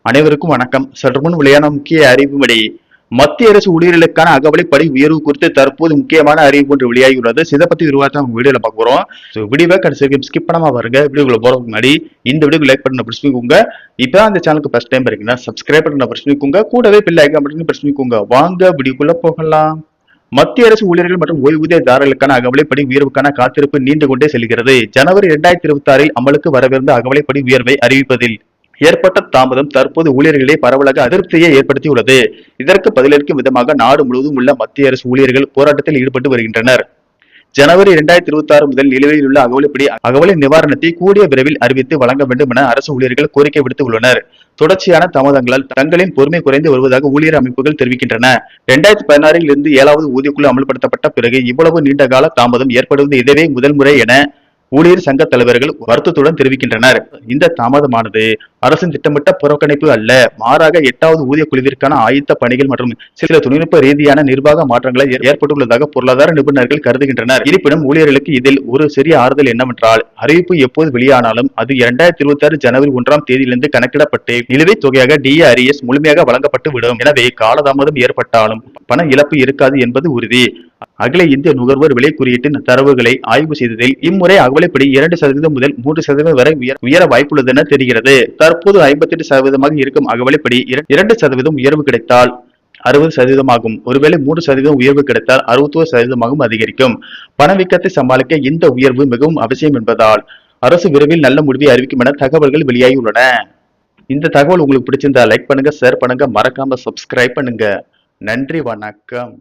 அனைவருக்கும் வணக்கம். சற்று முன் வெளியான முக்கிய அறிவிப்படி மத்திய அரசு ஊழியர்களுக்கான அகவலைப்படி உயர்வு குறித்து தற்போது முக்கியமான அறிவிப்பு ஒன்று வெளியாகியுள்ளது. இதை பத்தி விரிவாக உங்க வீடியோல பார்க்க போறோம். வீடியோவை கடைசி ஸ்கிப் பண்ணாம பாருங்க. வீடியோக்குள்ள போறதுக்கு முன்னாடி இந்த வீடியோக்கு லைக் பண்ண பிரஸ் பண்ணிக்கோங்க. இப்போ அந்த சேனலுக்கு ஃபர்ஸ்ட் டைம் இருக்கீங்கன்னா சப்ஸ்கிரைப் பண்ண பிரஸ் பண்ணிக்கோங்க. கூடவே பெல் ஐகான் பட்டனை பிரஸ் பண்ணிக்கோங்க. வாங்க வீடியோக்குள்ள போகலாம். மத்திய அரசு ஊழியர்கள் மற்றும் ஓய்வூதியதாரர்களுக்கான அகவலைப்படி உயர்வுக்கான காத்திருப்பு நீண்டு கொண்டே செல்கிறது. ஜனவரி 2026 அமலுக்கு வரவிருந்த அகவலைப்படி உயர்வை அறிவிப்பதில் ஏற்பட்ட தாமதம் தற்போது ஊழியர்களே பரவலாக அதிருப்தியை ஏற்படுத்தியுள்ளது. இதற்கு பதிலளிக்கும் விதமாக நாடு முழுவதும் உள்ள மத்திய அரசு ஊழியர்கள் போராட்டத்தில் ஈடுபட்டு வருகின்றனர். ஜனவரி 2026 முதல் நிலுவையில் உள்ள அகவலை நிவாரணத்தை கூடிய விரைவில் அறிவித்து வழங்க வேண்டும் என அரசு ஊழியர்கள் கோரிக்கை விடுத்துள்ளனர். தொடர்ச்சியான தாமதங்களால் தங்களின் பொறுமை குறைந்து வருவதாக ஊழியர் அமைப்புகள் தெரிவிக்கின்றன. 2016 இருந்து 7வது ஊதியக்குழு அமல்படுத்தப்பட்ட பிறகு இவ்வளவு நீண்ட கால தாமதம் ஏற்படுவது இதுவே முதல் முறை என ஊழியர் சங்க தலைவர்கள் வருத்தத்துடன் தெரிவிக்கின்றனர். இந்த தாமதமானது அரசின் திட்டமிட்ட புறக்கணிப்பு அல்ல, மாறாக 8வது ஊதிய குழுவிற்கான ஆயத்த பணிகள் மற்றும் சில தொழில்நுட்ப ரீதியான நிர்வாக மாற்றங்களை ஏற்பட்டுள்ளதாக பொருளாதார நிபுணர்கள் கருதுகின்றனர். இருப்பினும் ஊழியர்களுக்கு இதில் ஒரு சிறிய ஆறுதல் என்னவென்றால், அறிவிப்பு எப்போது வெளியானாலும் அது 2026 ஜனவரி 1ஆம் தேதியிலிருந்து கணக்கிடப்பட்டு நிலுவைத் தொகையாக DARS முழுமையாக வழங்கப்பட்டு விடும். எனவே காலதாமதம் ஏற்பட்டாலும் பண இழப்பு இருக்காது என்பது உறுதி. அகில இந்திய நுகர்வோர் விலை குறியீட்டின் தரவுகளை ஆய்வு செய்ததில் இம்முறை அகவலைப்படி 2% முதல் 3% வரை உயர வாய்ப்புள்ளது என தெரிகிறது. தற்போது 58% இருக்கும் அகவலைப்படி 2% உயர்வு கிடைத்தால் 60% ஆகும். ஒருவேளை 3% உயர்வு கிடைத்தால் 61% அதிகரிக்கும். பணவீக்கத்தை சமாளிக்க இந்த உயர்வு மிகவும் அவசியம் என்பதால் அரசு விரைவில் நல்ல முடிவை அறிவிக்கும் என தகவல்கள் வெளியாகியுள்ளன. இந்த தகவல் உங்களுக்கு பிடிச்சிருந்தா லைக் பண்ணுங்க, ஷேர் பண்ணுங்க, மறக்காம சப்ஸ்கிரைப் பண்ணுங்க. நன்றி, வணக்கம்.